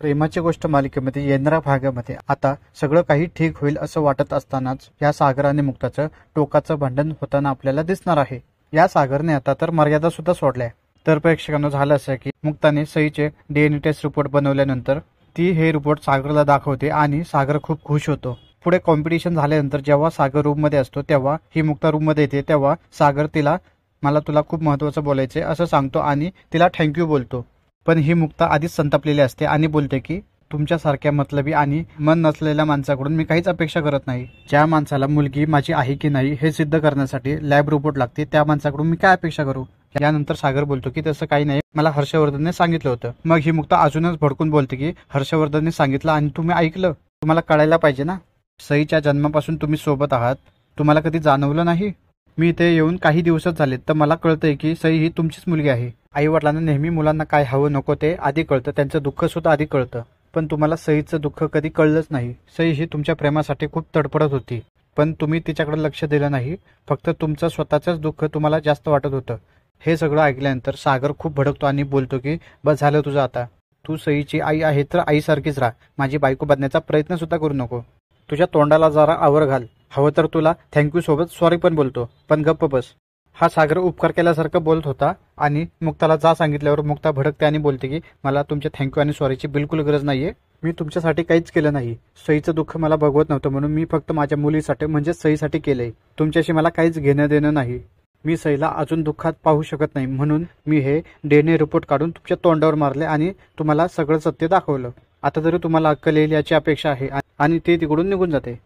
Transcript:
प्रेमाची गोष्ट मालिकेमध्ये येणाऱ्या भागामध्ये आता सगळं काही ठीक होईल असं वाटत असतानाच या सागर आणि मुक्ताचं टोकाचं भांडण होताना आपल्याला दिसणार आहे। या सागरने आता तर मर्यादा सुद्धा सोडल्या। तर प्रेक्षकांना झालं असं की मुक्ताने सईचे डीएनए टेस्ट रिपोर्ट बनवल्यानंतर ती हे रिपोर्ट सागरला दाखवते आणि सागर खूप खुश होतो। पुढे कॉम्पिटिशन झाल्यानंतर जेव्हा सागर रूम मध्ये असतो तेव्हा ही मुक्ता रूम मध्ये येते तेव्हा सागर तिला मला तुला खूप महत्त्वाचं बोलायचे असं सांगतो आणि तिला थँक्यू बोलतो। पण ही मुक्ता आधीच संतापलेली असते आणि बोलते की तुमच्यासारख्या मतलबी आणि मन नसलेल्या माणसाकडून मी काहीच अपेक्षा करत नाही। ज्या माणसाला मुलगी माझी आहे की नाही हे सिद्ध करण्यासाठी लॅब रिपोर्ट लागते त्या माणसाकडून मी काय अपेक्षा करू। यानंतर सागर बोलतो की तसं काही नाही, मला हर्षवर्धनने सांगितलं होतं। मग ही मुक्ता अजूनच भडकून बोलते की हर्षवर्धनने सांगितलं आणि तुम्ही ऐकलं, तुम्हाला कळायला पाहिजे ना, सईच्या जन्मापासून तुम्ही सोबत आहात, तुम्हाला कधी जाणवलं नाही। मी इथे येऊन काही दिवसच झाले तर मला कळतंय की सई ही तुमचीच मुलगी आहे। आई वडिलांना नेहमी मुलांना काय हवं नको ते आधी कळतं, त्यांचं दुःख सुद्धा आधी कळतं, पण तुम्हाला सईचं दुःख कधी कळलंच नाही। सई ही तुमच्या प्रेमासाठी खूप तडफडत होती पण तुम्ही तिच्याकडे लक्ष दिलं नाही, फक्त तुमचं स्वतःचंच दुःख तुम्हाला जास्त वाटत होतं। हे सगळं ऐकल्यानंतर सागर खूप भडकतो आणि बोलतो की बस झालं तुझं आता, तू सईची आई आहे तर आईसारखीच राहा, माझी बायको बनण्याचा प्रयत्न सुद्धा करू नको, तुझ्या तोंडाला जरा आवर घाल, हवं तर तुला थँक्यू सोबत सॉरी पण बोलतो, पण गप्प बस। हा सागर उपकार केल्यासारखं बोलत होता आणि मुक्ताला जा सांगितल्यावर मुक्ता भडकते आणि बोलते की मला तुमच्या थँक्यू आणि सॉरीची बिलकुल गरज नाहीये, मी तुमच्यासाठी काहीच केलं नाही, सईचं दुःख मला बघवत नव्हतं म्हणून मी फक्त माझ्या मुलीसाठी म्हणजे सईसाठी केलंय, तुमच्याशी मला काहीच घेणं देणं नाही। मी सईला अजून दुःखात पाहू शकत नाही म्हणून मी हे डीएनए रिपोर्ट काढून तुमच्या तोंडावर मारले आणि तुम्हाला सगळं सत्य दाखवलं। आता तरी तुम्हाला अक्कल येईल याची अपेक्षा आहे आणि ती तिकडून निघून जाते।